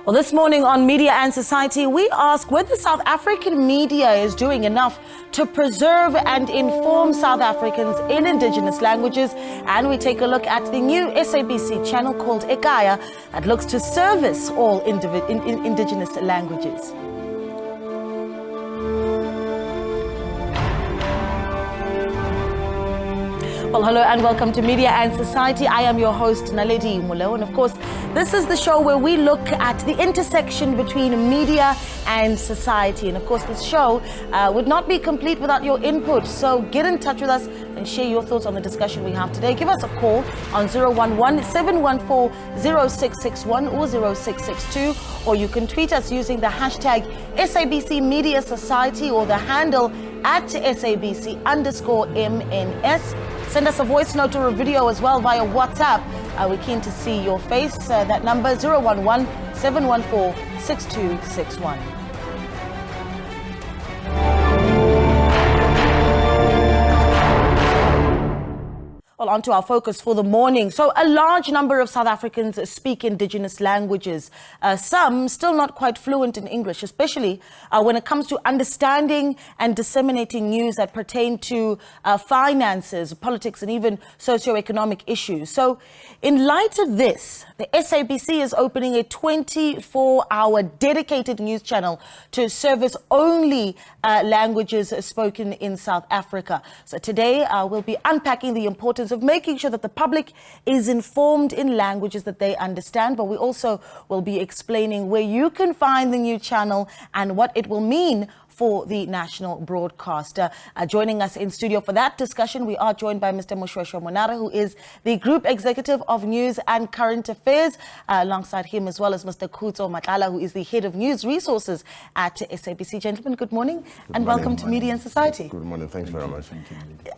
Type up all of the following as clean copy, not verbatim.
Well, this morning on Media and Society, we ask whether South African media is doing enough to preserve and inform South Africans in indigenous languages. And we take a look at the new SABC channel called Ekaya that looks to service all indigenous languages. Well, hello and welcome to Media and Society. I am your host, Naledi Mulo. And of course, this is the show where we look at the intersection between media and society. And of course, this show would not be complete without your input. So get in touch with us and share your thoughts on the discussion we have today. Give us a call on 011-714-0661 or 0662. Or you can tweet us using the hashtag SABC Media Society or the handle at SABC_MNS. Send us a voice note or a video as well via WhatsApp. We're keen to see your face. That number 011-714-6261. Well, on to our focus for the morning. So a large number of South Africans speak indigenous languages. Some still not quite fluent in English, especially when it comes to understanding and disseminating news that pertain to finances, politics, and even socioeconomic issues. So in light of this, the SABC is opening a 24-hour dedicated news channel to service only languages spoken in South Africa. So today we'll be unpacking the importance of making sure that the public is informed in languages that they understand, but we also will be explaining where you can find the new channel and what it will mean for the national broadcaster. Joining us in studio for that discussion, we are joined by Mr. Moshweshwe Monara, who is the Group Executive of News and Current Affairs. Alongside him as well as Mr. Khutso Matlala, who is the Head of News Resources at SABC. Gentlemen, good morning and welcome to Media and Society. Good morning, thanks very much.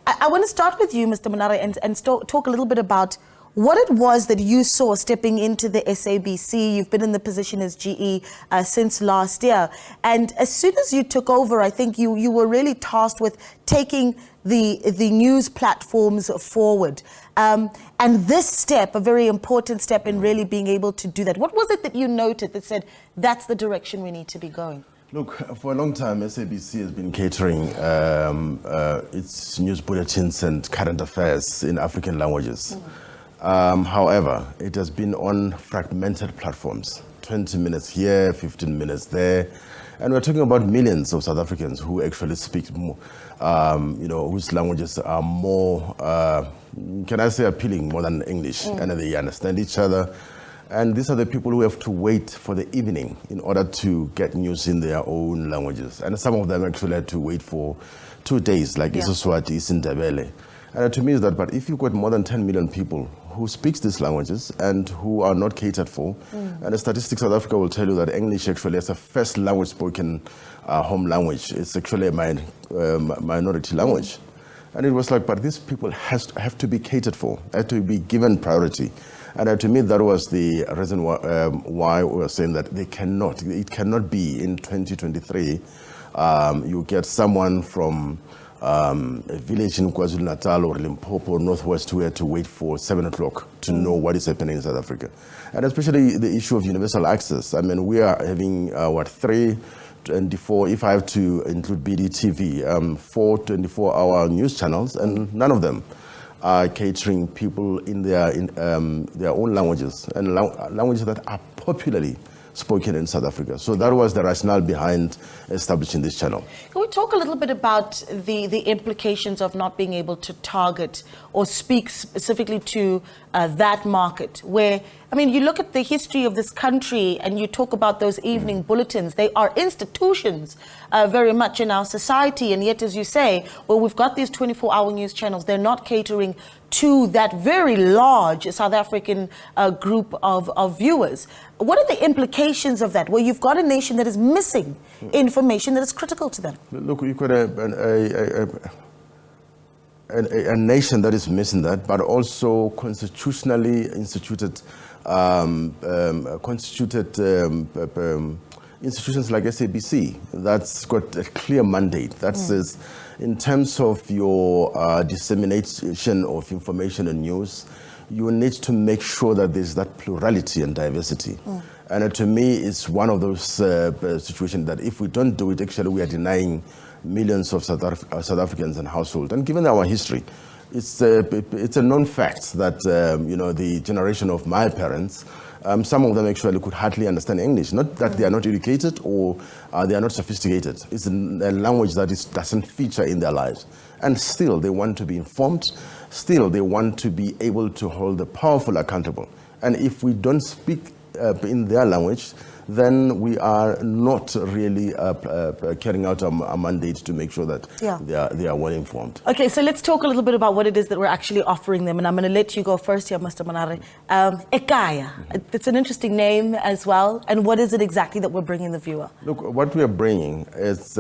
I want to start with you, Mr. Monara, and talk a little bit about what it was that you saw stepping into the SABC. You've been in the position as GE since last year. And as soon as you took over, I think you were really tasked with taking the news platforms forward. And this step, a very important step in really being able to do that. What was it that you noted that said, that's the direction we need to be going? Look, for a long time, SABC has been catering its news bulletins and current affairs in African languages. However, it has been on fragmented platforms, 20 minutes here, 15 minutes there. And we're talking about millions of South Africans who actually speak more, whose languages are more, can I say, appealing more than English, and they understand each other. And these are the people who have to wait for the evening in order to get news in their own languages. And some of them actually had to wait for 2 days, like Isiswati, Isindebele. And to me is that, but if you've got more than 10 million people who speaks these languages and who are not catered for, and the statistics South Africa will tell you that English actually is a first language spoken home language. It's actually a minority language. And it was like, but these people have to be catered for, have to be given priority. And to me, that was the reason why we were saying that it cannot be in 2023, you get someone from a village in KwaZulu-Natal or Limpopo, Northwest, who had to wait for 7 o'clock to know what is happening in South Africa. And especially the issue of universal access. I mean, we are having, 324, if I have to include BDTV, 4 24-hour news channels, and none of them are catering people in their own languages, and languages that are popularly spoken in South Africa. So that was the rationale behind establishing this channel. Can we talk a little bit about the implications of not being able to target or speak specifically to that market where, I mean, you look at the history of this country and you talk about those evening bulletins. They are institutions very much in our society. And yet, as you say, well, we've got these 24-hour news channels. They're not catering to that very large South African group of viewers. What are the implications of that, where you've got a nation that is missing information that is critical to them? Look, you've got a nation that is missing that, but also constitutionally instituted institutions like SABC that's got a clear mandate that says, in terms of your dissemination of information and news, you need to make sure that there's that plurality and diversity. And to me, it's one of those situations that if we don't do it, actually we are denying millions of South Africans and households. And given our history, it's a known fact that the generation of my parents, some of them actually could hardly understand English. Not that they are not educated or they are not sophisticated. It's a language that doesn't feature in their lives. And still, they want to be informed. Still, they want to be able to hold the powerful accountable. And if we don't speak in their language, then we are not really carrying out a mandate to make sure that they are well informed. Okay, so let's talk a little bit about what it is that we're actually offering them. And I'm going to let you go first here, Mr. Manare. Ekaya, it's an interesting name as well. And what is it exactly that we're bringing the viewer? Look, what we are bringing is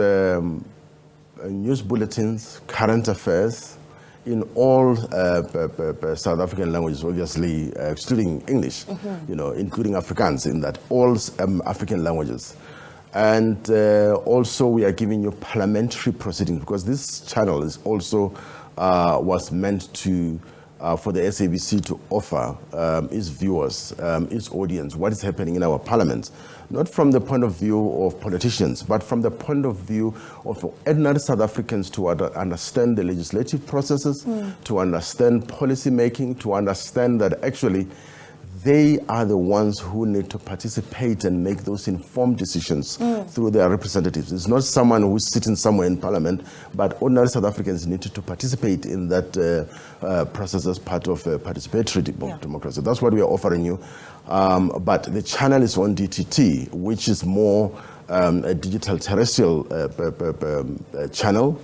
news bulletins, current affairs, in all South African languages, obviously excluding English, including Afrikaans in that, all African languages. And also we are giving you parliamentary proceedings, because this channel is also was meant to for the SABC to offer its viewers, its audience, what is happening in our parliament. Not from the point of view of politicians, but from the point of view of ordinary South Africans to understand the legislative processes, to understand policy making, to understand that actually they are the ones who need to participate and make those informed decisions through their representatives. It's not someone who's sitting somewhere in parliament, but ordinary South Africans need to participate in that process as part of participatory democracy. That's what we are offering you. But the channel is on DTT, which is more a digital terrestrial channel,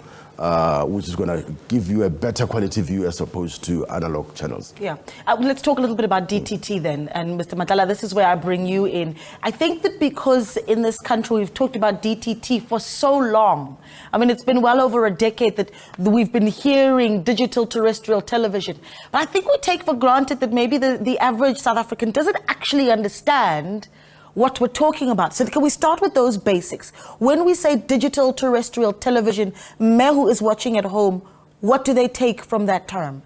which is going to give you a better quality view as opposed to analog channels. Yeah. Let's talk a little bit about DTT then. And Mr. Matala, this is where I bring you in. I think that because in this country we've talked about DTT for so long. I mean, it's been well over a decade that we've been hearing digital terrestrial television. But I think we take for granted that maybe the average South African doesn't actually understand what we're talking about. So can we start with those basics? When we say digital terrestrial television, Mehu is watching at home, what do they take from that term?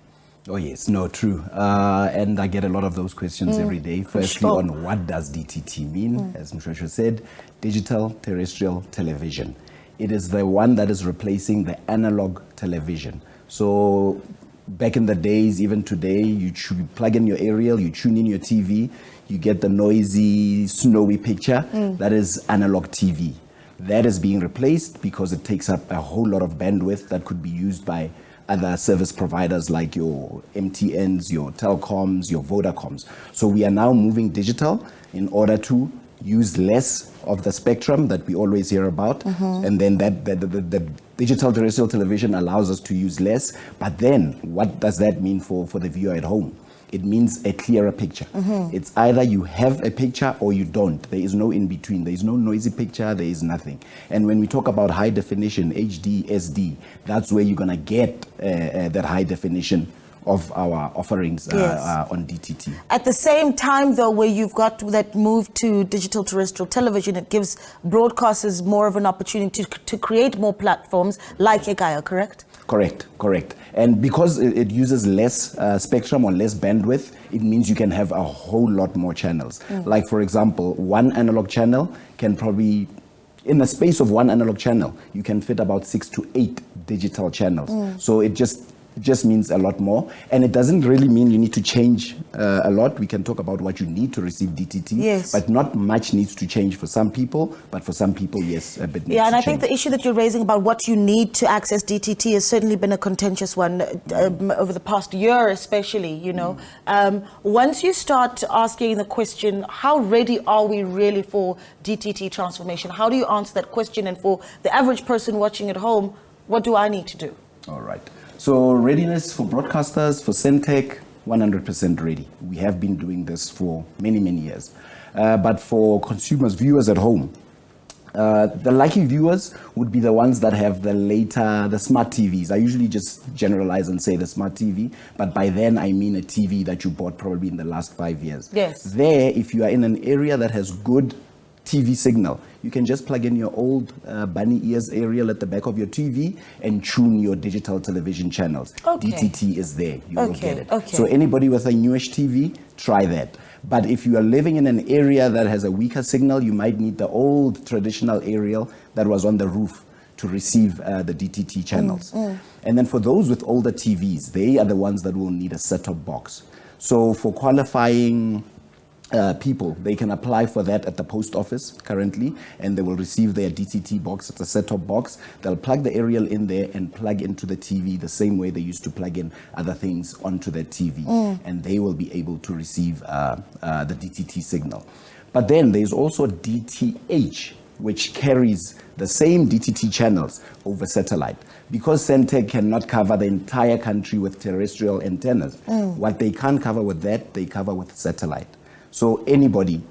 Oh yes, no, true. And I get a lot of those questions every day. Firstly, on what does DTT mean? As Mshweshwe said, digital terrestrial television. It is the one that is replacing the analog television. So back in the days, even today, you plug in your aerial, you tune in your TV, you get the noisy, snowy picture. That is analog TV. That is being replaced because it takes up a whole lot of bandwidth that could be used by other service providers like your MTNs, your Telcoms, your Vodacoms. So we are now moving digital in order to use less of the spectrum that we always hear about. And then the digital terrestrial television allows us to use less. But then what does that mean for the viewer at home? It means a clearer picture. It's either you have a picture or you don't. There is no in between. There is no noisy picture. There is nothing. And when we talk about high definition, HD, SD, that's where you're going to get that high definition of our offerings on DTT. At the same time, though, where you've got that move to digital terrestrial television, it gives broadcasters more of an opportunity to create more platforms like Ekaya, correct? Correct. And because it uses less spectrum or less bandwidth, it means you can have a whole lot more channels. Like, for example, one analog channel can probably, in the space of one analog channel, you can fit about 6 to 8 digital channels. So it just means a lot more. And it doesn't really mean you need to change a lot. We can talk about what you need to receive DTT, but not much needs to change for some people, but for some people, yes, a bit needs to change. Yeah, and I think the issue that you're raising about what you need to access DTT has certainly been a contentious one over the past year, especially, you know. Once you start asking the question, how ready are we really for DTT transformation? How do you answer that question? And for the average person watching at home, what do I need to do? All right. So readiness for broadcasters, for Centec, 100% ready. We have been doing this for many, many years. But for consumers, viewers at home, the lucky viewers would be the ones that have the smart TVs. I usually just generalize and say the smart TV, but by then I mean a TV that you bought probably in the last 5 years. Yes. There, if you are in an area that has good TV signal, you can just plug in your old bunny ears aerial at the back of your TV and tune your digital television channels. DTT is there. You will get it. So anybody with a newish TV, try that. But if you are living in an area that has a weaker signal, you might need the old traditional aerial that was on the roof to receive the DTT channels. And then for those with older TVs, they are the ones that will need a set-top box. So for qualifying people, they can apply for that at the post office currently, and they will receive their DTT box. It's a set-top box. They'll plug the aerial in there and plug into the TV the same way they used to plug in other things onto their TV, and they will be able to receive the DTT signal. But then there's also DTH, which carries the same DTT channels over satellite. Because Centec cannot cover the entire country with terrestrial antennas, what they can't cover with that, they cover with satellite. So anybody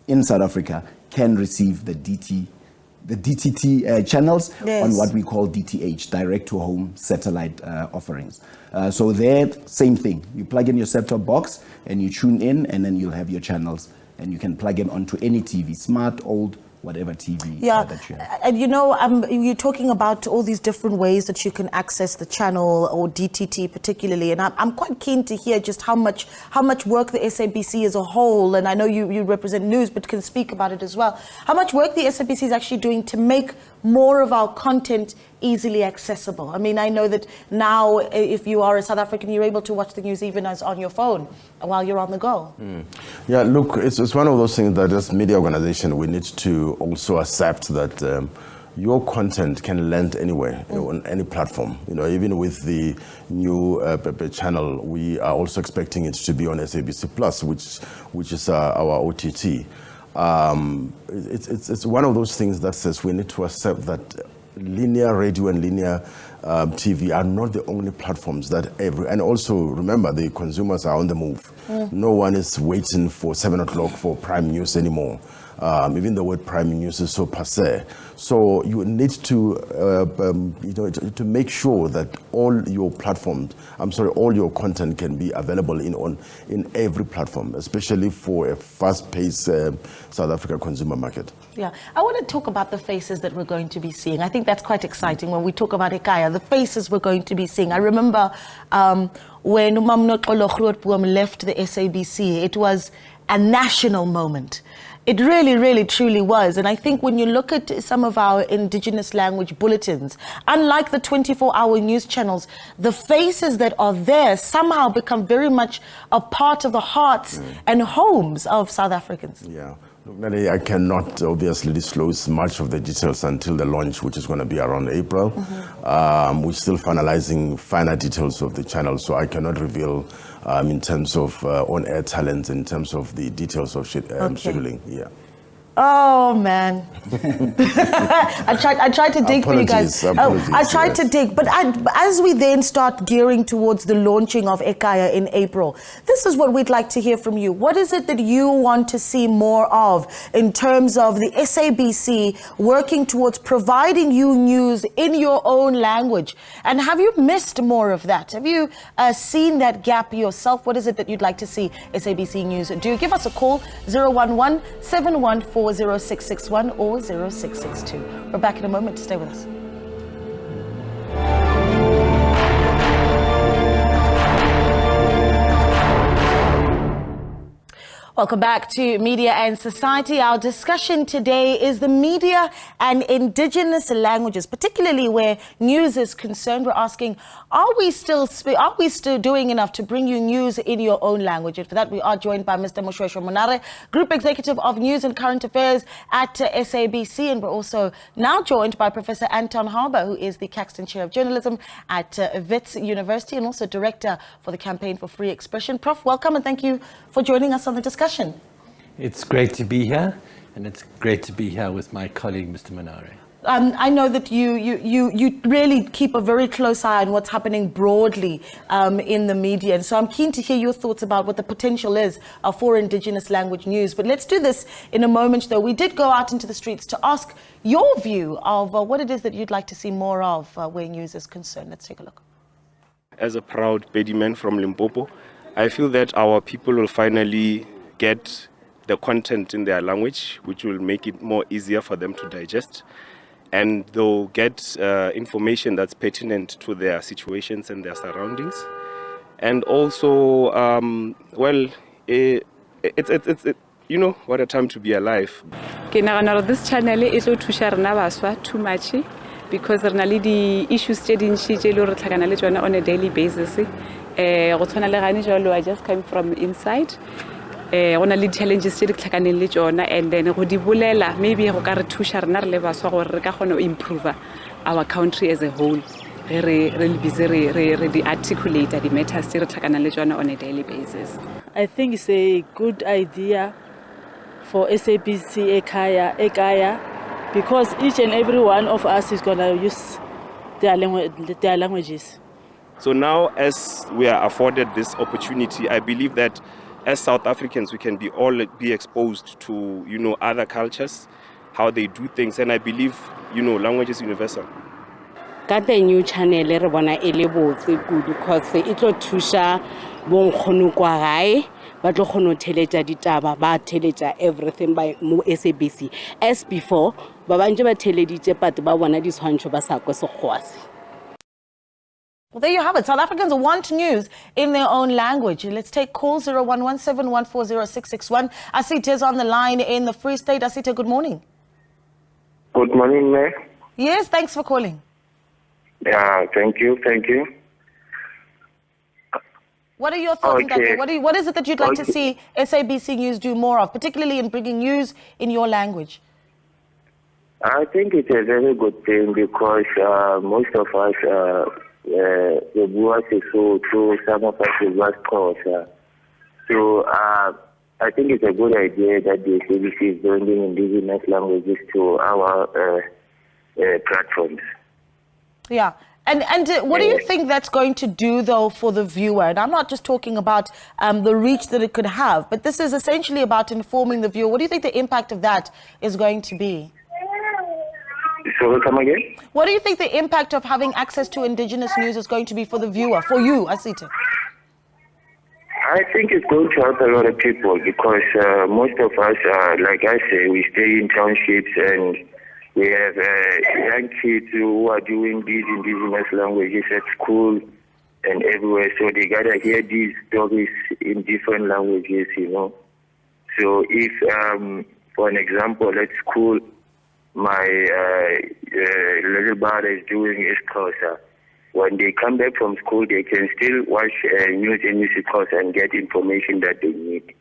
in South Africa can receive the DTT channels on what we call DTH, direct-to-home satellite offerings. So there, same thing. You plug in your set-top box and you tune in, and then you'll have your channels, and you can plug in onto any TV, smart, old, whatever TV that you have. And you know, you're talking about all these different ways that you can access the channel, or DTT particularly, and I'm quite keen to hear just how much work the SABC as a whole, and I know you represent news but can speak about it as well, how much work the SABC is actually doing to make more of our content easily accessible. I mean, I know that now if you are a South African, you're able to watch the news even as on your phone while you're on the go. Yeah, look, it's one of those things that as media organization we need to also accept that your content can land anywhere, on any platform. You know, even with the new channel, we are also expecting it to be on SABC Plus, which is our OTT. It's one of those things that says we need to accept that linear radio and linear TV are not the only platforms that and also remember, the consumers are on the move. No one is waiting for 7 o'clock for prime news anymore. Even the word prime news is so passé. So you need to, to make sure that all your platforms, all your content can be available in every platform, especially for a fast-paced South Africa consumer market. Yeah, I want to talk about the faces that we're going to be seeing. I think that's quite exciting when we talk about Ekaya, the faces we're going to be seeing. I remember when Umamno Xolo left the SABC, it was a national moment. It really, really, truly was. And I think when you look at some of our indigenous language bulletins, unlike the 24-hour news channels, the faces that are there somehow become very much a part of the hearts and homes of South Africans. Yeah. Look, Nelly, I cannot obviously disclose much of the details until the launch, which is going to be around April. We're still finalizing finer details of the channel, so I cannot reveal in terms of on-air talent, in terms of the details of scheduling. Yeah. Oh man, I tried to dig for you guys. I tried to dig, but as we then start gearing towards the launching of Ekaya in April, this is what we'd like to hear from you. What is it that you want to see more of in terms of the SABC working towards providing you news in your own language? And have you missed more of that? Have you seen that gap yourself? What is it that you'd like to see SABC News do? Give us a call, 011-714-0661 or 0662. We're back in a moment. Stay with us. Welcome back to Media and Society. Our discussion today is the media and indigenous languages, particularly where news is concerned. We're asking, are we still doing enough to bring you news in your own language? And for that, we are joined by Mr. Moshweshwe Monare, Group Executive of News and Current Affairs at SABC. And we're also now joined by Professor Anton Harber, who is the Caxton Chair of Journalism at Wits University and also Director for the Campaign for Free Expression. Prof, welcome and thank you for joining us on the discussion. It's great to be here, and it's great to be here with my colleague, Mr. Monare. I know that you really keep a very close eye on what's happening broadly in the media, and so I'm keen to hear your thoughts about what the potential is for indigenous language news. But let's do this in a moment, though. We did go out into the streets to ask your view of what it is that you'd like to see more of where news is concerned. Let's take a look. As a proud Bedi man from Limpopo, I feel that our people will finally get the content in their language, which will make it more easier for them to digest. And they'll get information that's pertinent to their situations and their surroundings. And also, it's you know, what a time to be alive. Ke nagana gore this channel e tlo thusha rena baswa too much because re na le di issues tse dintšhi tse le re tlhakana le tsona on a daily basis. Go tshwana le gane jalo I just came from inside. Go na le challenges tse di tlhakaneng le tsona and then go di bolela maybe go ka re thusha rena re le baswa gore re ka kgona go improve our country as a whole. Re busy re di articulate the matters tse re tlhakanang le tsona on a daily basis. I think it's a good idea for SABC Ekaya because each and every one of us is going to use their languages. So now, as we are afforded this opportunity, I believe that as South Africans, we can be exposed to, you know, other cultures, how they do things, and I believe, you know, language is universal. Ka the new channel re bona e le botse good because e tlo thusha bo nkgono kwa gae ba tlo kgona theletsa ditaba ba theletsa everything by mo SABC as before ba bantse ba theleditse but ba bona diswantsho ba sa kwa segwase. Well, there you have it. South Africans want news in their own language. Let's take call 0117140661. Asita is on the line in the Free State. Asita, good morning. Good morning, ma'am. Yes, thanks for calling. Yeah, thank you. What are your thoughts on Okay. that? What is it that you'd like to see SABC News do more of, particularly in bringing news in your language? I think it's a very good thing because most of us, the viewers is so true, some of us is West Coast. So I think it's a good idea that the SABC is bringing indigenous languages to our platforms. Yeah. And what do you think that's going to do, though, for the viewer? And I'm not just talking about the reach that it could have, but this is essentially about informing the viewer. What do you think the impact of that is going to be? So come again? What do you think the impact of having access to indigenous news is going to be for the viewer, for you, Asita? I think it's going to help a lot of people because most of us, like I say, we stay in townships and we have young kids who are doing these indigenous languages at school and everywhere. So they got to hear these stories in different languages, you know. So if, for an example, at school, my little brother is doing his course. When they come back from school, they can still watch news and music course and get information that they need.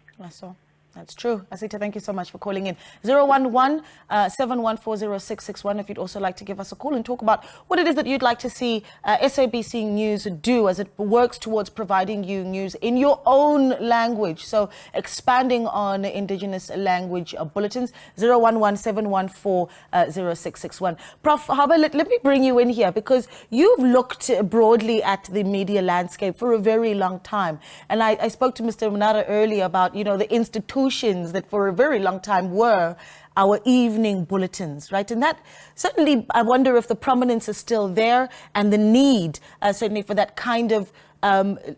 That's true. Asita, thank you so much for calling in. 011-7140661 if you'd also like to give us a call and talk about what it is that you'd like to see SABC News do as it works towards providing you news in your own language. So expanding on indigenous language bulletins, 011-7140661. Prof. Harbour, let me bring you in here because you've looked broadly at the media landscape for a very long time. And I spoke to Mr. Manara earlier about, you know, the institutions that for a very long time were our evening bulletins, right? And that certainly, I wonder if the prominence is still there and the need certainly for that kind of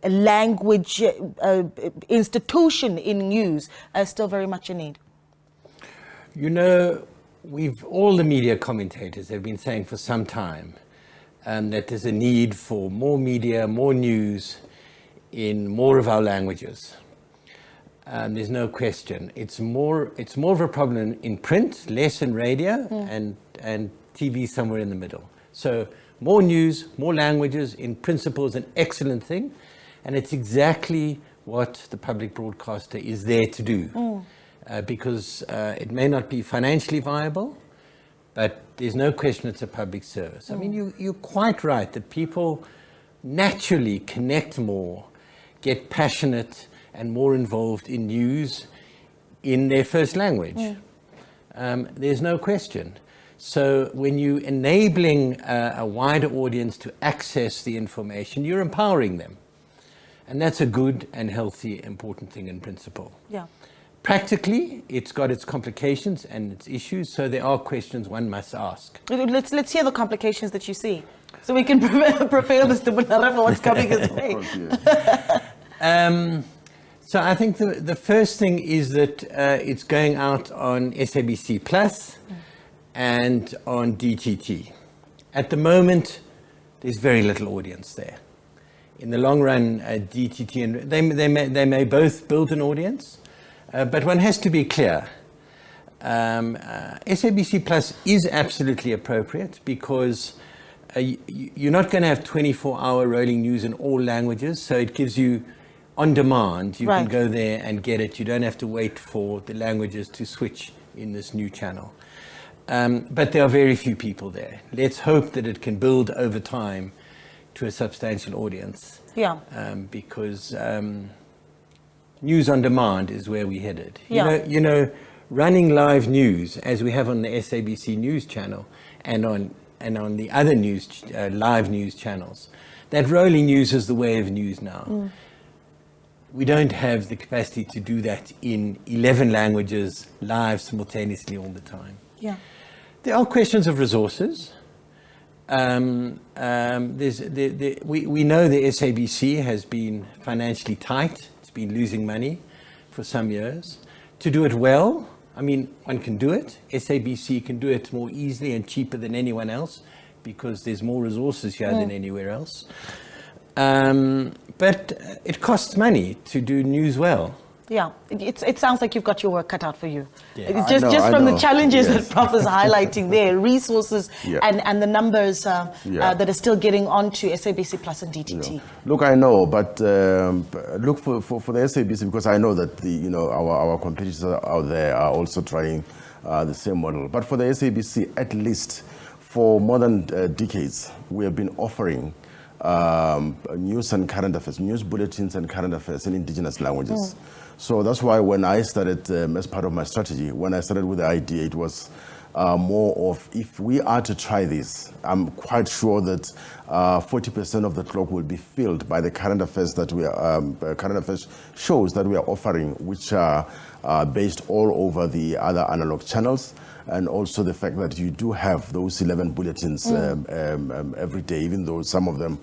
language institution in news still very much a need. You know, all the media commentators have been saying for some time that there's a need for more media, more news in more of our languages. There's no question. It's more of a problem in print, less in radio, and TV somewhere in the middle. So more news, more languages in principle is an excellent thing, and it's exactly what the public broadcaster is there to do. Because it may not be financially viable, but there's no question it's a public service. I mean, you're quite right that people naturally connect more, get passionate, and more involved in news in their first language. There's no question. So when you're enabling a wider audience to access the information, you're empowering them. And that's a good and healthy, important thing in principle. Yeah. Practically, it's got its complications and its issues, so there are questions one must ask. Let's hear the complications that you see, so we can prepare Mr. Bunara for what's coming his way. So I think the first thing is that it's going out on SABC Plus and on DTT. At the moment, there's very little audience there. In the long run, DTT and they may both build an audience, But one has to be clear. SABC Plus is absolutely appropriate because you're not going to have 24-hour rolling news in all languages, so it gives you on demand. You can go there and get it. You don't have to wait for the languages to switch in this new channel. But there are very few people there. Let's hope that it can build over time to a substantial audience. Yeah. Because news on demand is where we're headed. Yeah. You know, running live news as we have on the SABC News channel and on the other news live news channels, that rolling news is the way of news now. We don't have the capacity to do that in 11 languages live simultaneously all the time. Yeah. There are questions of resources. We know the SABC has been financially tight. It's been losing money for some years. To do it well, I mean, one can do it. SABC can do it more easily and cheaper than anyone else because there's more resources here than anywhere else. But it costs money to do news well. Yeah, it sounds like you've got your work cut out for you. Yeah. Just from the challenges Yes. that Prof is highlighting there, resources and the numbers that are still getting onto SABC Plus and DTT. Look, I know, but look for the SABC, because I know that our competitors out there are also trying the same model. But for the SABC, at least for more than decades, we have been offering news and current affairs, news bulletins and current affairs in indigenous languages. So that's why when I started, as part of my strategy, when I started with the idea, it was more of, if we are to try this, I'm quite sure that 40% of the clock will be filled by the current affairs that we are, current affairs shows that we are offering, which are based all over the other analog channels. And also the fact that you do have those 11 bulletins every day, even though some of them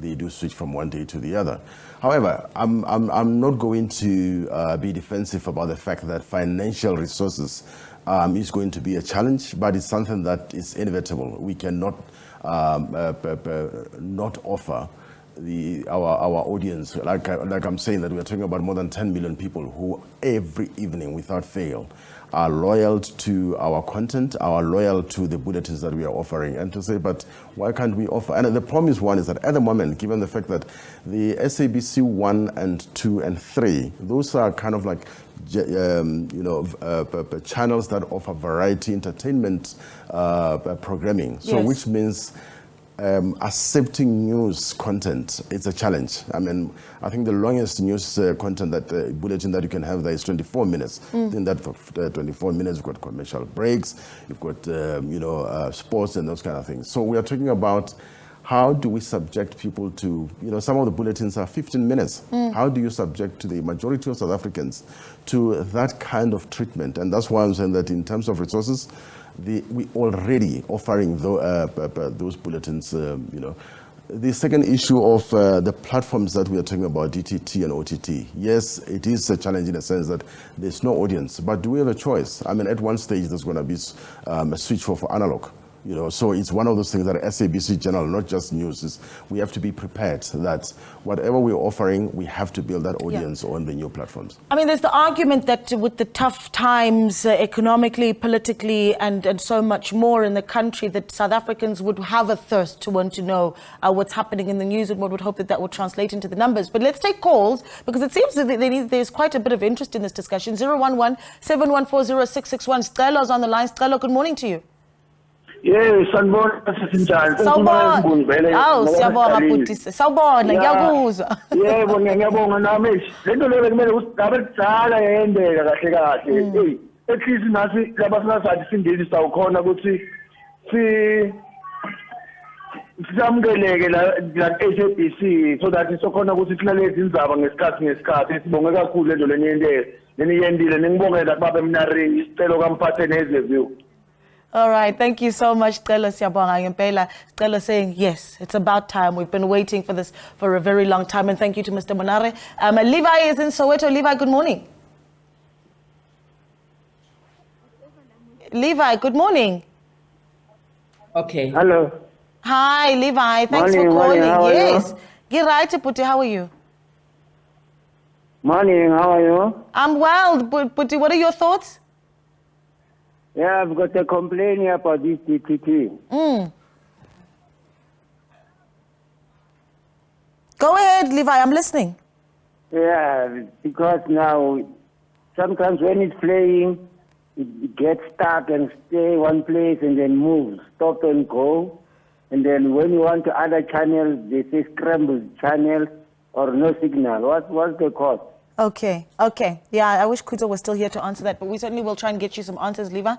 they do switch from one day to the other. However, I'm not going to be defensive about the fact that financial resources is going to be a challenge, but it's something that is inevitable. We cannot not offer our audience, like I'm saying, that we're talking about more than 10 million people who every evening without fail are loyal to our content, are loyal to the bulletins that we are offering, and to say, but why can't we offer? And the problem is one is that at the moment, given the fact that the SABC 1 and 2 and 3, those are kind of like channels that offer variety entertainment programming. So which means accepting news content, it's a challenge. I mean, I think the longest news content bulletin that you can have there is 24 minutes. In that 24 minutes, you've got commercial breaks, you've got sports and those kind of things. So we are talking about how do we subject people to, some of the bulletins are 15 minutes. How do you subject to the majority of South Africans to that kind of treatment? And that's why I'm saying that in terms of resources, we already offering those bulletins, The second issue of the platforms that we are talking about, DTT and OTT, yes, it is a challenge in the sense that there's no audience, but do we have a choice? I mean, at one stage, there's going to be a switch for analog. So it's one of those things that SABC General, not just news, is we have to be prepared that whatever we're offering, we have to build that audience on the new platforms. I mean, there's the argument that with the tough times economically, politically, and so much more in the country, that South Africans would have a thirst to want to know what's happening in the news, and one would hope that that will translate into the numbers. But let's take calls, because it seems that there's quite a bit of interest in this discussion. 011-714-0661. Stella's on the line. Stella, good morning to you. Yes, sanibona sinjani. Siyabonga bhuti. Sawubona, ngiyakuzwa. Yebo, ngiyabonga nami. Lento le kumele abadala yendeka kahle kahle. Hey, at least nasi labasasathi sindini sawukhona ukuthi sisamukeleke la SABC, so that sokhona ukuthi silalele izindaba ngesikhathi. Sibonge kakhulu lento leniyendile. Ningibongela baba Mnari, isicelo kamphathe nezeview. All right, thank you so much, Stella Siyabonga ngempela. Stella saying, yes, it's about time. We've been waiting for this for a very long time. And thank you to Mr. Monare. Levi is in Soweto. Levi, good morning. Levi, good morning. Okay. Hello. Hi, Levi. Thanks for calling. Morning, how are yes. you? Get right, Puti. How are you? Morning, how are you? I'm well, but what are your thoughts? Yeah, I've got a complaint here about this DTT. Go ahead, Levi, I'm listening. Yeah, because now, sometimes when it's playing, it gets stuck and stay one place and then move, stop and go. And then when you want to other channels, they say scrambled channel or no signal. What's the cause? Okay. Yeah, I wish Kuto was still here to answer that, but we certainly will try and get you some answers, Levi.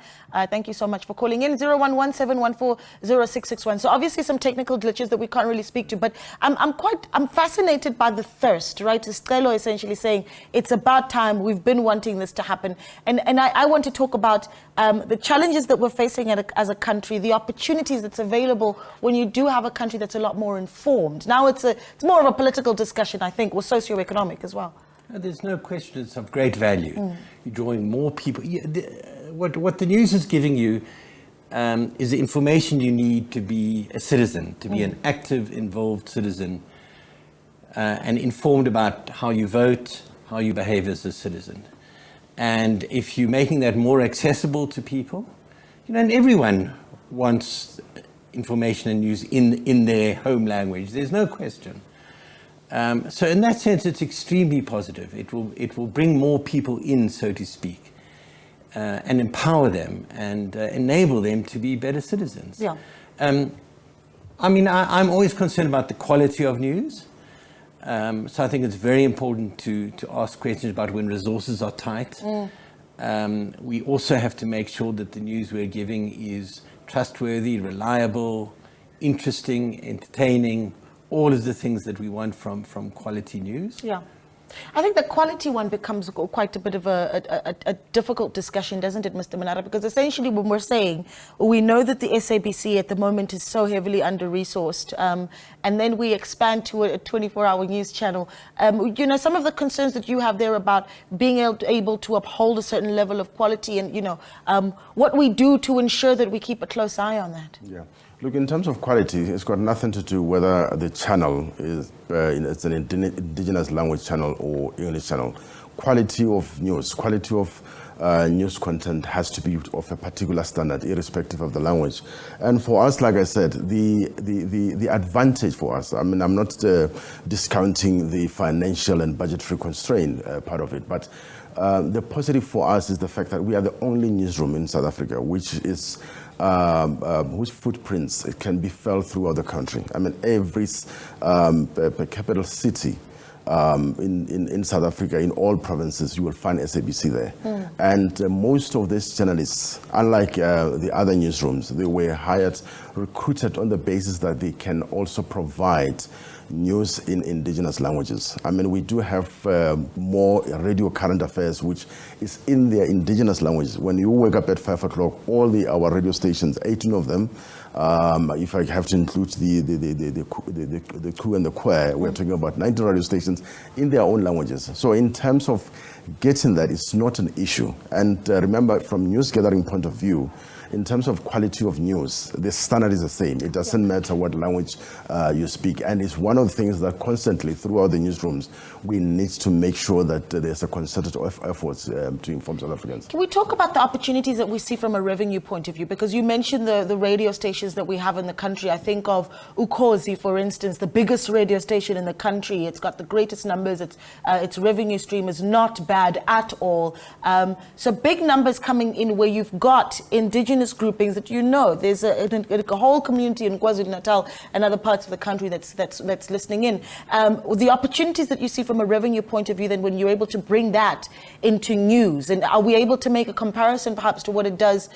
Thank you so much for calling in. 011-714-0661. So obviously some technical glitches that we can't really speak to, but I'm fascinated by the thirst, right? Stelo essentially saying it's about time, we've been wanting this to happen. And I want to talk about the challenges that we're facing as a country, the opportunities that's available when you do have a country that's a lot more informed. Now it's more of a political discussion, I think, or socioeconomic as well. There's no question it's of great value. You're drawing more people. What the news is giving you is the information you need to be a citizen, to be an active, involved citizen, and informed about how you vote, how you behave as a citizen. And if you're making that more accessible to people, and everyone wants information and news in their home language, there's no question. So in that sense, it's extremely positive. It will bring more people in, so to speak, and empower them and enable them to be better citizens. Yeah. I'm always concerned about the quality of news. So I think it's very important to ask questions about when resources are tight. We also have to make sure that the news we're giving is trustworthy, reliable, interesting, entertaining, all of the things that we want from quality news. Yeah. I think the quality one becomes quite a bit of a difficult discussion, doesn't it, Mr. Manara? Because essentially when we're saying, we know that the SABC at the moment is so heavily under-resourced, and then we expand to a 24-hour news channel. Some of the concerns that you have there about being able to uphold a certain level of quality and, what we do to ensure that we keep a close eye on that. Yeah. Look, in terms of quality, it's got nothing to do whether the channel is it's an indigenous language channel or English channel. Quality of news, quality of news content has to be of a particular standard, irrespective of the language. And for us, like I said, the advantage for us, I'm not discounting the financial and budgetary constraint part of it, but the positive for us is the fact that we are the only newsroom in South Africa which is whose footprints can be felt throughout the country. Every capital city in South Africa, in all provinces, you will find SABC there. And most of these journalists, unlike the other newsrooms, they were recruited on the basis that they can also provide news in indigenous languages. We do have more radio current affairs, which is in their indigenous languages. When you wake up at 5 o'clock, all our radio stations, 18 of them, if I have to include the crew and the choir, we're talking about 90 radio stations in their own languages. So in terms of getting that, it's not an issue. And remember, from news gathering point of view, in terms of quality of news, the standard is the same. It doesn't matter what language you speak. And it's one of the things that constantly throughout the newsrooms, we need to make sure that there's a concerted effort to inform South Africans. Can we talk about the opportunities that we see from a revenue point of view? Because you mentioned the radio stations that we have in the country. I think of Ukhozi, for instance, the biggest radio station in the country. It's got the greatest numbers. Its revenue stream is not bad at all. So big numbers coming in where you've got indigenous groupings that there's a whole community in KwaZulu-Natal and other parts of the country that's listening in. The opportunities that you see from a revenue point of view, then when you're able to bring that into news, and are we able to make a comparison perhaps to what it does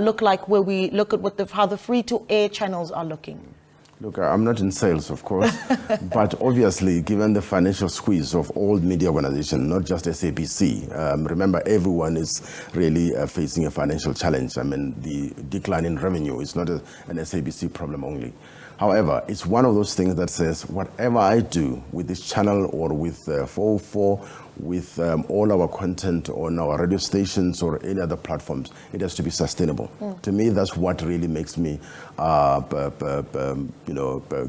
look like where we look at how the free-to-air channels are looking? Look, I'm not in sales, of course, but obviously, given the financial squeeze of all media organizations, not just SABC, remember everyone is really facing a financial challenge. The decline in revenue is not an SABC problem only. However, it's one of those things that says whatever I do with this channel or with 404, with all our content on our radio stations or any other platforms, it has to be sustainable. To me, that's what really makes me,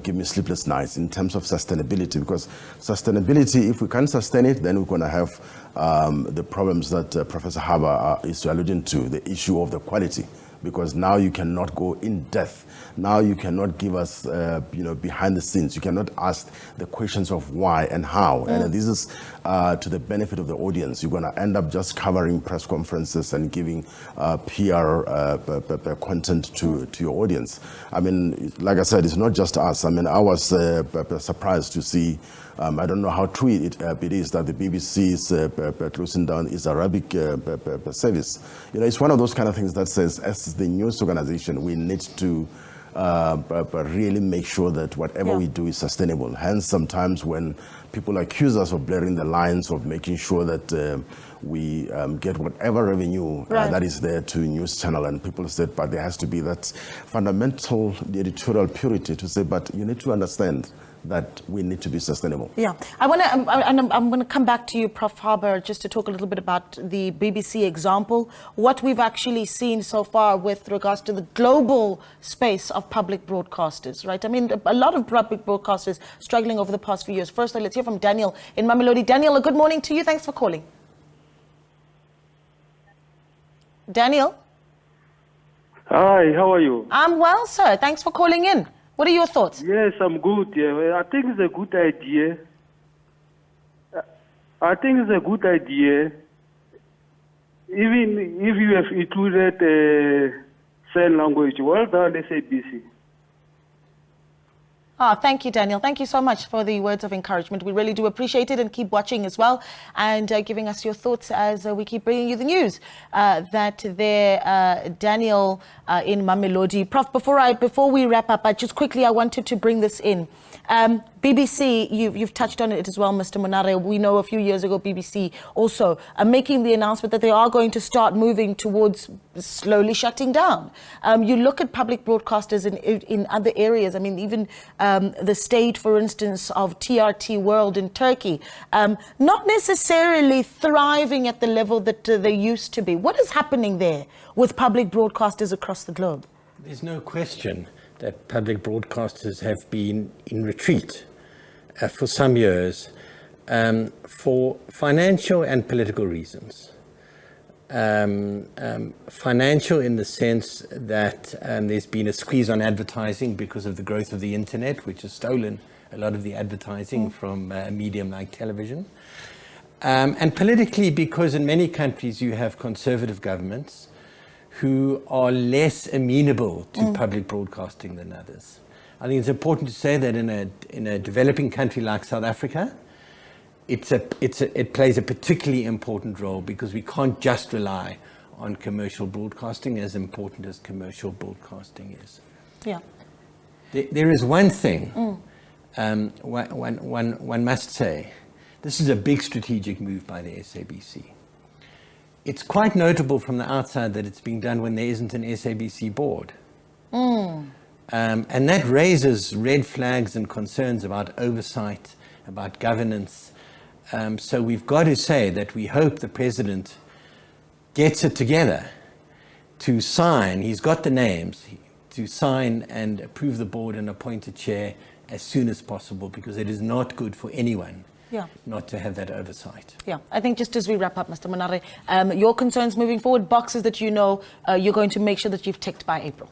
give me sleepless nights in terms of sustainability. Because sustainability, if we can't sustain it, then we're going to have the problems that Professor Haber is alluding to, the issue of the quality. Because now you cannot go in depth. Now you cannot give us, behind the scenes. You cannot ask the questions of why and how. And this is to the benefit of the audience. You're going to end up just covering press conferences and giving PR content to your audience. I mean, like I said, it's not just us. I mean, I was surprised to see. I don't know how true it is that the BBC is closing down its Arabic service. It's one of those kind of things that says, as the news organization, we need to really make sure that whatever we do is sustainable. Hence, sometimes when people accuse us of blurring the lines, of making sure that we get whatever revenue that is there to news channel, and people said, but there has to be that fundamental editorial purity to say, but you need to understand that we need to be sustainable. Yeah, I'm going to come back to you, Prof. Haber, just to talk a little bit about the BBC example, what we've actually seen so far with regards to the global space of public broadcasters, right? I mean, a lot of public broadcasters struggling over the past few years. First, let's hear from Daniel in Mamelodi. Daniel, a good morning to you. Thanks for calling. Daniel? Hi, how are you? I'm well, sir. Thanks for calling in. What are your thoughts? Yes, I'm good. Yeah. Well, I think it's a good idea. Even if you have included sign language. Well done, SABC. Thank you, Daniel. Thank you so much for the words of encouragement. We really do appreciate it, and keep watching as well and giving us your thoughts as we keep bringing you the news. Daniel in Mamelodi. Prof, before we wrap up, I wanted to bring this in. BBC, you've touched on it as well, Mr. Monare. We know a few years ago, BBC also making the announcement that they are going to start moving towards slowly shutting down. You look at public broadcasters in other areas. I mean, even the state, for instance, of TRT World in Turkey, not necessarily thriving at the level that they used to be. What is happening there with public broadcasters across the globe? There's no question that public broadcasters have been in retreat for some years for financial and political reasons. Financial in the sense that there's been a squeeze on advertising because of the growth of the internet, which has stolen a lot of the advertising from a medium like television. And politically, because in many countries you have conservative governments who are less amenable to public broadcasting than others. I think it's important to say that in a developing country like South Africa, it plays a particularly important role because we can't just rely on commercial broadcasting, as important as commercial broadcasting is. Yeah. There is one thing one must say. This is a big strategic move by the SABC. It's quite notable from the outside that it's being done when there isn't an SABC board. And that raises red flags and concerns about oversight, about governance. So we've got to say that we hope the president gets it together to sign, he's got the names, to sign and approve the board and appoint a chair as soon as possible, because it is not good for anyone not to have that oversight. Yeah, I think just as we wrap up, Mr. Monare, your concerns moving forward, boxes that you know you're going to make sure that you've ticked by April.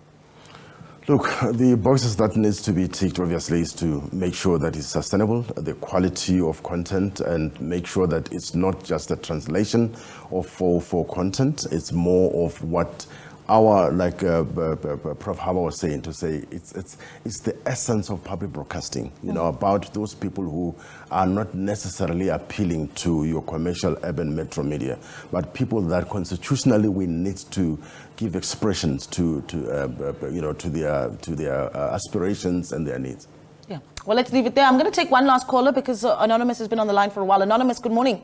Look, the boxes that needs to be ticked, obviously, is to make sure that it's sustainable, the quality of content, and make sure that it's not just a translation of for content. It's more of what our, like Prof. Haber was saying, to say it's the essence of public broadcasting, about those people who are not necessarily appealing to your commercial urban metro media, but people that constitutionally we need to give expressions to their aspirations and their needs. Yeah. Well, let's leave it there. I'm going to take one last caller because Anonymous has been on the line for a while. Anonymous, good morning.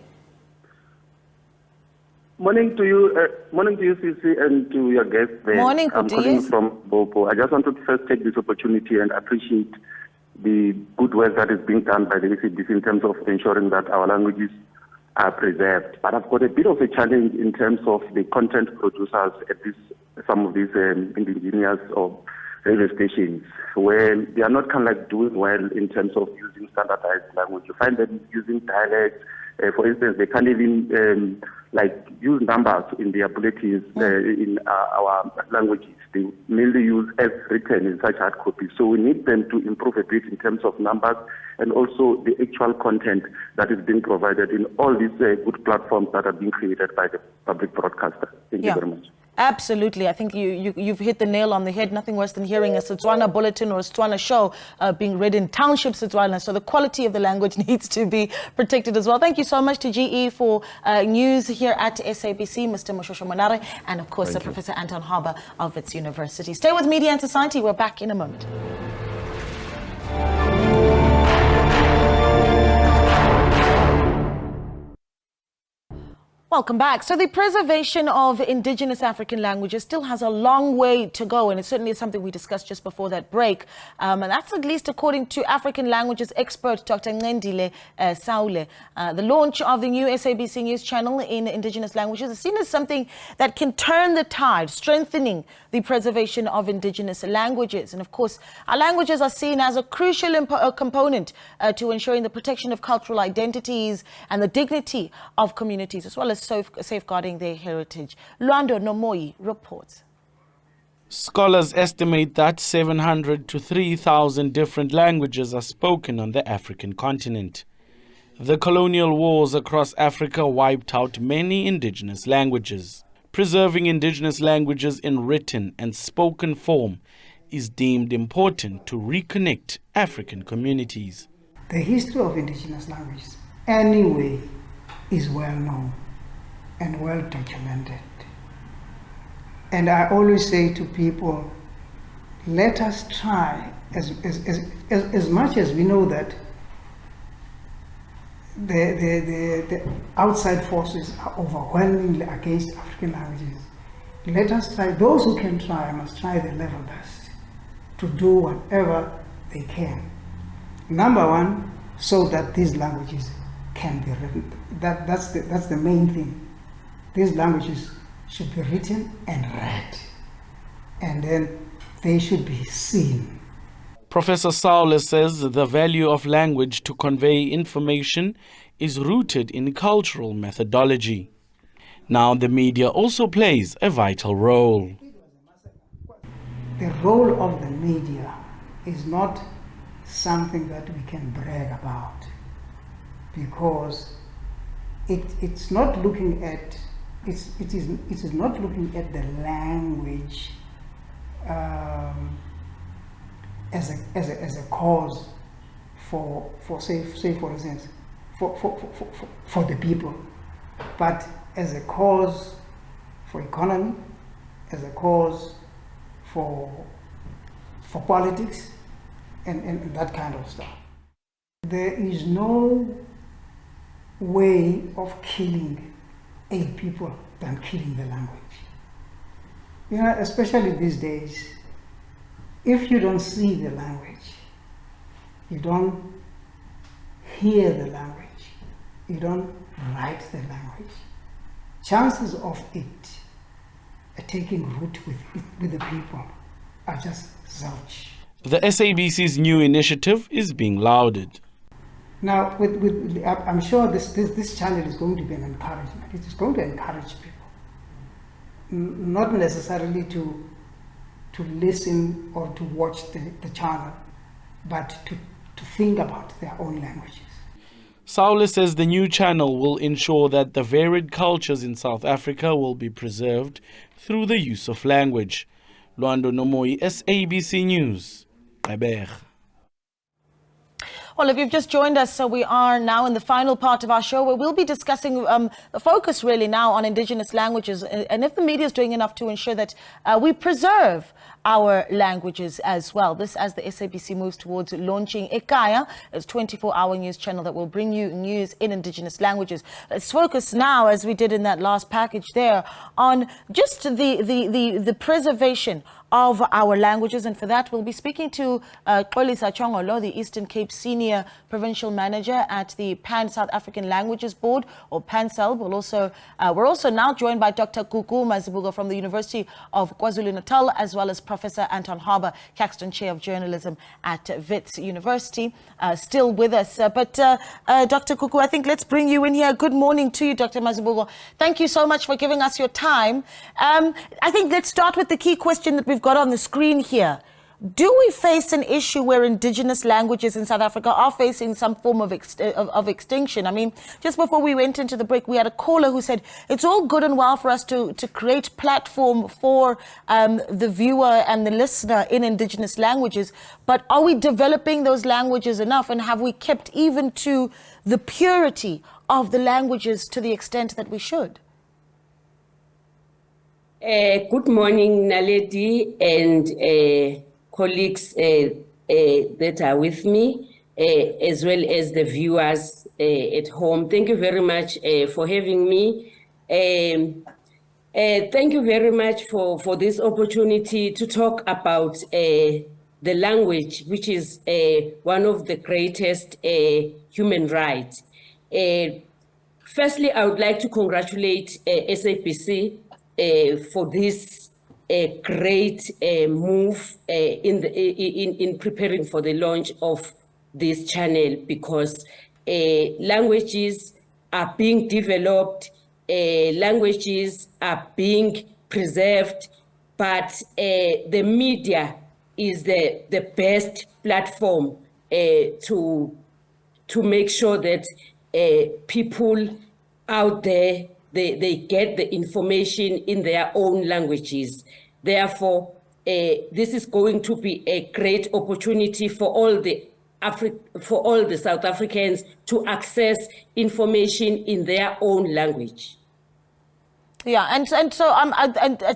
Morning to you, CC, and to your guests there. Morning, I'm calling from Bopo. I just wanted to first take this opportunity and appreciate the good work that is being done by the SABC in terms of ensuring that our languages are preserved. But I've got a bit of a challenge in terms of the content producers at some of these indigenous or radio stations, where they are not kind of like doing well in terms of using standardized language. You find them using dialects. For instance, they can't even use numbers in their bulletins in our languages. They mainly use as written in such hard copies. So we need them to improve a bit in terms of numbers and also the actual content that is being provided in all these good platforms that are being created by the public broadcaster. Thank you very much. Absolutely. I think you've hit the nail on the head. Nothing worse than hearing a Setswana bulletin or a Setswana show being read in township Setswana. So the quality of the language needs to be protected as well. Thank you so much to GE for news here at SABC, Mr. Moshosho Monare, and of course Professor Anton Harber of Wits University. Stay with Media and Society. We're back in a moment. Welcome back. So the preservation of indigenous African languages still has a long way to go, and it certainly is something we discussed just before that break. And that's at least according to African languages expert Dr. Ngcendile Saule. The launch of the new SABC News channel in indigenous languages is seen as something that can turn the tide, strengthening the preservation of indigenous languages. And of course, our languages are seen as a crucial component to ensuring the protection of cultural identities and the dignity of communities, as well as safeguarding their heritage. Luando Nomoi reports. Scholars estimate that 700 to 3,000 different languages are spoken on the African continent. The colonial wars across Africa wiped out many indigenous languages. Preserving indigenous languages in written and spoken form is deemed important to reconnect African communities. The history of indigenous languages, anyway, is well known and well documented. And I always say to people, let us try, as much as we know that the outside forces are overwhelmingly against African languages, let us try, those who can try must try their level best to do whatever they can. Number one, so that these languages can be written. That's the main thing. These languages should be written and read, and then they should be seen. Professor Saule says the value of language to convey information is rooted in cultural methodology. Now the media also plays a vital role. The role of the media is not something that we can brag about, because it's not looking at it is not looking at the language as a cause for say for instance for the people, but as a cause for economy, as a cause for politics and that kind of stuff. There is no way of killing a people than killing the language. You know, especially these days, if you don't see the language, you don't hear the language, you don't write the language, chances of it taking root with the people are just zilch. The SABC's new initiative is being lauded. Now, I'm sure this channel is going to be an encouragement. It is going to encourage people, not necessarily to listen or to watch the channel, but to think about their own languages. Saule says the new channel will ensure that the varied cultures in South Africa will be preserved through the use of language. Luando Nomoi, SABC News, Eber. Well, if you've just joined us, so we are now in the final part of our show where we'll be discussing the focus really now on indigenous languages and if the media is doing enough to ensure that we preserve our languages as well. This as the SABC moves towards launching Ekaya, a 24-hour news channel that will bring you news in indigenous languages. Let's focus now, as we did in that last package there, on just the preservation of our languages, and for that we'll be speaking to Xolisa Chongolo, the Eastern Cape Senior Provincial Manager at the Pan South African Languages Board, or PanSALB. We're also now joined by Dr. Gugu Mazibuko from the University of KwaZulu-Natal, as well as Professor Anton Harber, Caxton Chair of Journalism at Wits University, still with us. But Dr. Gugu, I think let's bring you in here. Good morning to you, Dr. Mazibuko. Thank you so much for giving us your time. I think let's start with the key question that we've got on the screen here. Do we face an issue where indigenous languages in South Africa are facing some form of extinction? I mean, just before we went into the break, we had a caller who said it's all good and well for us to create platform for the viewer and the listener in indigenous languages, but are we developing those languages enough, and have we kept even to the purity of the languages to the extent that we should? Good morning, Naledi and colleagues that are with me, as well as the viewers at home. Thank you very much for having me. Thank you very much for this opportunity to talk about the language, which is one of the greatest human rights. Firstly, I would like to congratulate SABC for this great move in preparing for the launch of this channel, because languages are being developed, languages are being preserved, but the media is the best platform to make sure that people out there they get the information in their own languages. Therefore, this is going to be a great opportunity for all the South Africans to access information in their own language. Yeah, and so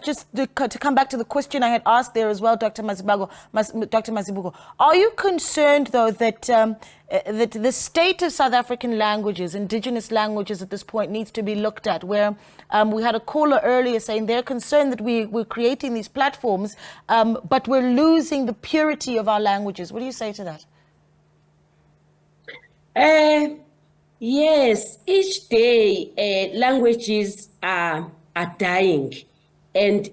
just to come back to the question I had asked there as well, Dr. Mazibuko, are you concerned though that that the state of South African languages, indigenous languages at this point, needs to be looked at? Where we had a caller earlier saying they're concerned that we're creating these platforms, but we're losing the purity of our languages. What do you say to that? Yes, each day languages are dying, and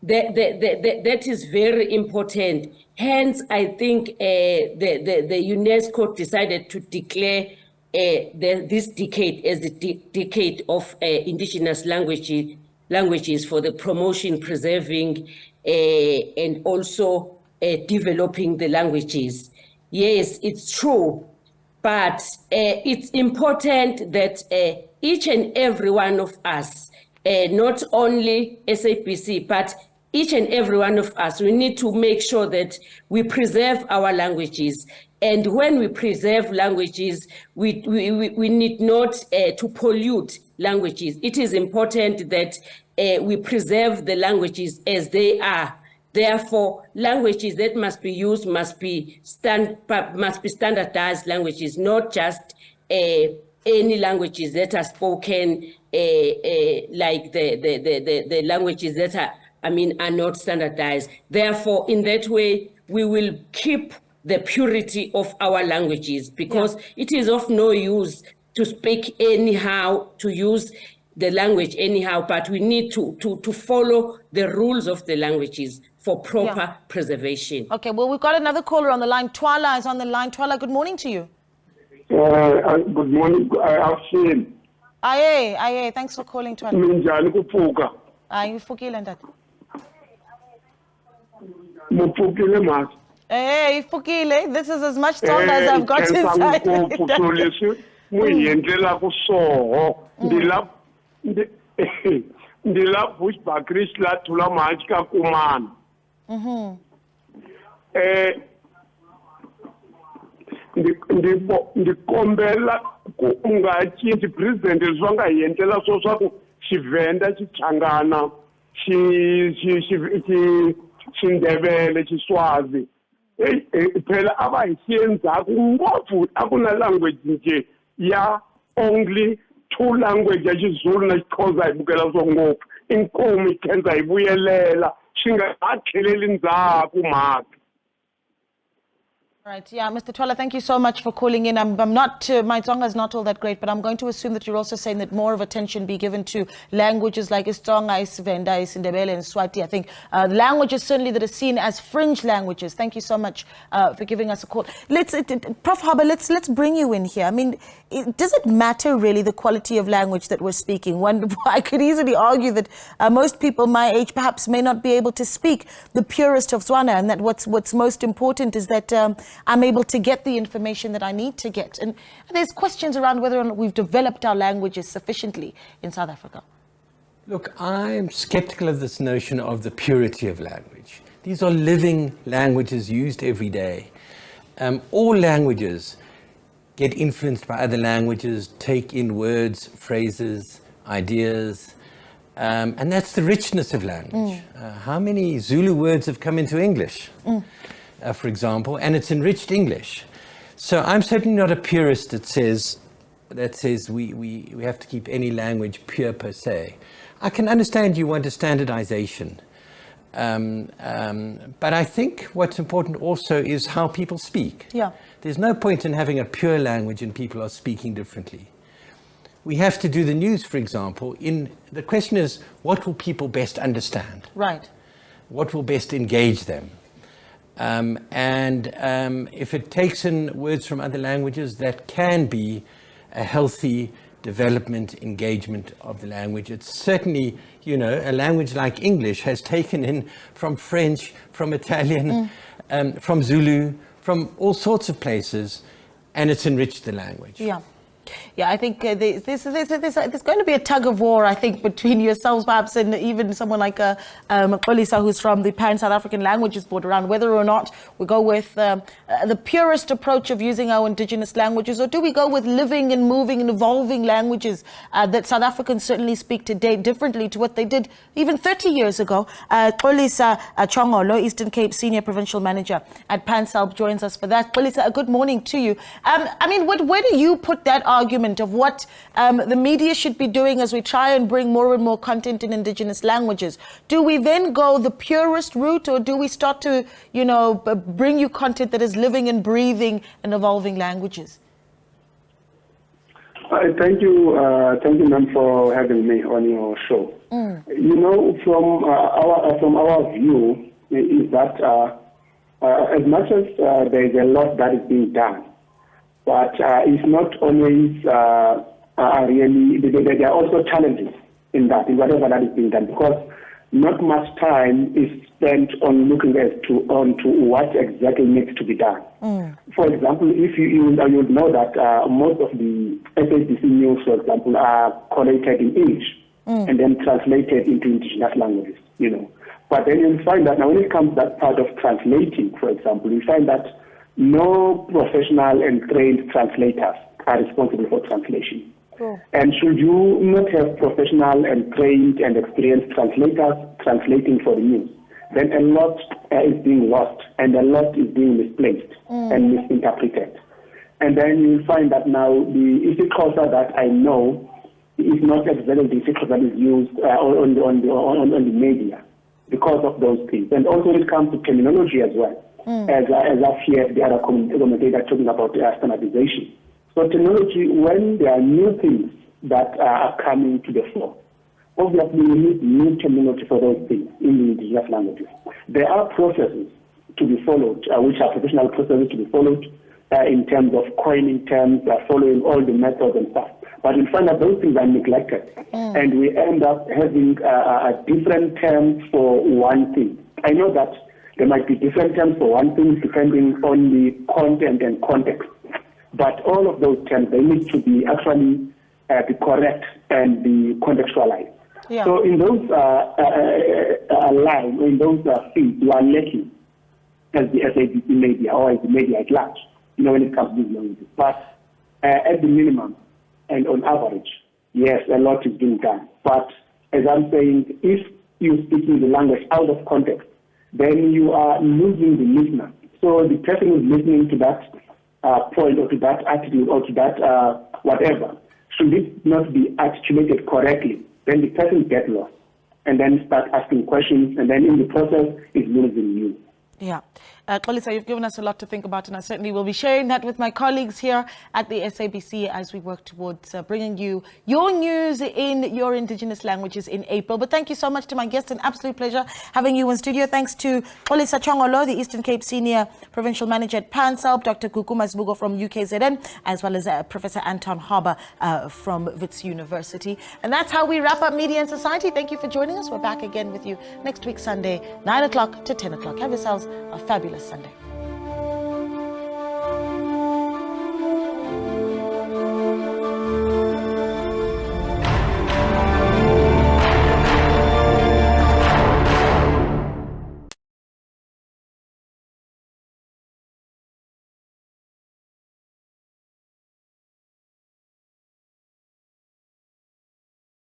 that is very important. Hence, I think the UNESCO decided to declare this decade as the decade of indigenous languages for the promotion, preserving, and also developing the languages. Yes, it's true. But it's important that each and every one of us, not only SABC, but each and every one of us, we need to make sure that we preserve our languages. And when we preserve languages, we need not to pollute languages. It is important that we preserve the languages as they are. Therefore, languages that must be used must be standardized languages, not just any languages that are spoken like the languages that are not standardized. Therefore, in that way, we will keep the purity of our languages, because it is of no use to speak anyhow, to use the language anyhow, but we need to follow the rules of the languages for proper preservation. Okay, well, we've got another caller on the line. Twala is on the line. Twala, good morning to you. Good morning. I've seen. Aye, thanks for calling, Twala. Minjani kufuka. Ifukile ndati. Mupukile mas. Ifukile. This is as much time as I've got inside. Muyendlela kusoho. Ndila Bushbuckridge la thula manje ka kumana. ndikombela ungacinci president leswi nga hi endlela swo swa ku Xivenda Xichangana Xindebele Xiswazi phela a va hi xi endzhaku ngopfu a ku na language nje ya only 2 language ya Xizulu na Xixhosa hi bukela swo ngopfu inkomu yi khensa hi vuyelela swi nga ha tlheleli ndzhaku mhaka. Right, yeah, Mr. Twala, thank you so much for calling in. I'm not, my Tsonga is not all that great, but I'm going to assume that you're also saying that more of attention be given to languages like Isitsonga, Isivenda, Isindebele, and Swati. I think languages certainly that are seen as fringe languages. Thank you so much for giving us a call. Prof. Harbour, let's bring you in here. I mean, does it matter really the quality of language that we're speaking? I could easily argue that most people my age perhaps may not be able to speak the purest of Tswana, and that what's most important is that I'm able to get the information that I need to get. And there's questions around whether or not we've developed our languages sufficiently in South Africa. Look, I'm skeptical of this notion of the purity of language. These are living languages used every day. All languages get influenced by other languages, take in words, phrases, ideas, and that's the richness of language. How many Zulu words have come into English? For example, and it's enriched English. So I'm certainly not a purist that says we have to keep any language pure per se. I can understand you want a standardization. But I think what's important also is how people speak. Yeah. There's no point in having a pure language and people are speaking differently. We have to do the news, for example. The question is, what will people best understand? Right. What will best engage them? If it takes in words from other languages, that can be a healthy development, engagement of the language. It's certainly, a language like English has taken in from French, from Italian, from Zulu, from all sorts of places, and it's enriched the language. Yeah. Yeah, I think there's going to be a tug of war, I think, between yourselves perhaps and even someone like Xolisa, who's from the Pan-South African Languages Board, around whether or not we go with the purest approach of using our indigenous languages, or do we go with living and moving and evolving languages that South Africans certainly speak today differently to what they did even 30 years ago. Xolisa Chongolo, Eastern Cape Senior Provincial Manager at Pan-South, joins us for that. Xolisa, good morning to you. Where do you put that argument of what the media should be doing as we try and bring more and more content in indigenous languages? Do we then go the purest route, or do we start to, bring you content that is living and breathing and evolving languages? Thank you, ma'am, for having me on your show. From our view, is that as much as there is a lot that is being done, but it's not always really, there are also challenges in that, in whatever that is being done, because not much time is spent on looking onto what exactly needs to be done. For example, if you would know that most of the SABC news, for example, are collated in English and then translated into indigenous languages, But then you'll find that now when it comes to that part of translating, for example, you find that no professional and trained translators are responsible for translation. And should you not have professional and trained and experienced translators translating for the news, then a lot is being lost and a lot is being misplaced and misinterpreted. And then you'll find that now the isiXhosa that I know is not exactly the isiXhosa that is used on the media because of those things. And also when it comes to terminology as well. As I've heard the other commentator talking about standardization. So terminology, when there are new things that are coming to the fore, obviously we need new terminology for those things in the indigenous languages. There are processes to be followed, which are professional processes to be followed in terms of coining terms, following all the methods and stuff. But we find that those things are neglected, and we end up having different terms for one thing. I know that there might be different terms for one thing depending on the content and context. But all of those terms, they need to be actually be correct and be contextualized. Yeah. So in those lines, in those fields, you are lacking as the SABC media or as the media at large. when it comes to these languages. But at the minimum and on average, yes, a lot is being done. But as I'm saying, if you're speaking the language out of context, then you are losing the listener. So the person who's listening to that point or to that attitude or to that whatever, should it not be articulated correctly, then the person gets lost and then start asking questions, and then in the process is losing you. Yeah. Xolisa, you've given us a lot to think about, and I certainly will be sharing that with my colleagues here at the SABC as we work towards bringing you your news in your indigenous languages in April. But thank you so much to my guests. An absolute pleasure having you in studio. Thanks to Xolisa Chongolo, the Eastern Cape Senior Provincial Manager at PanSALB, Dr. Guguma Zibuko from UKZN, as well as Professor Anton Harber from Wits University. And that's how we wrap up Media and Society. Thank you for joining us. We're back again with you next week, Sunday, 9 o'clock to 10 o'clock. Have yourselves a fabulous Sunday.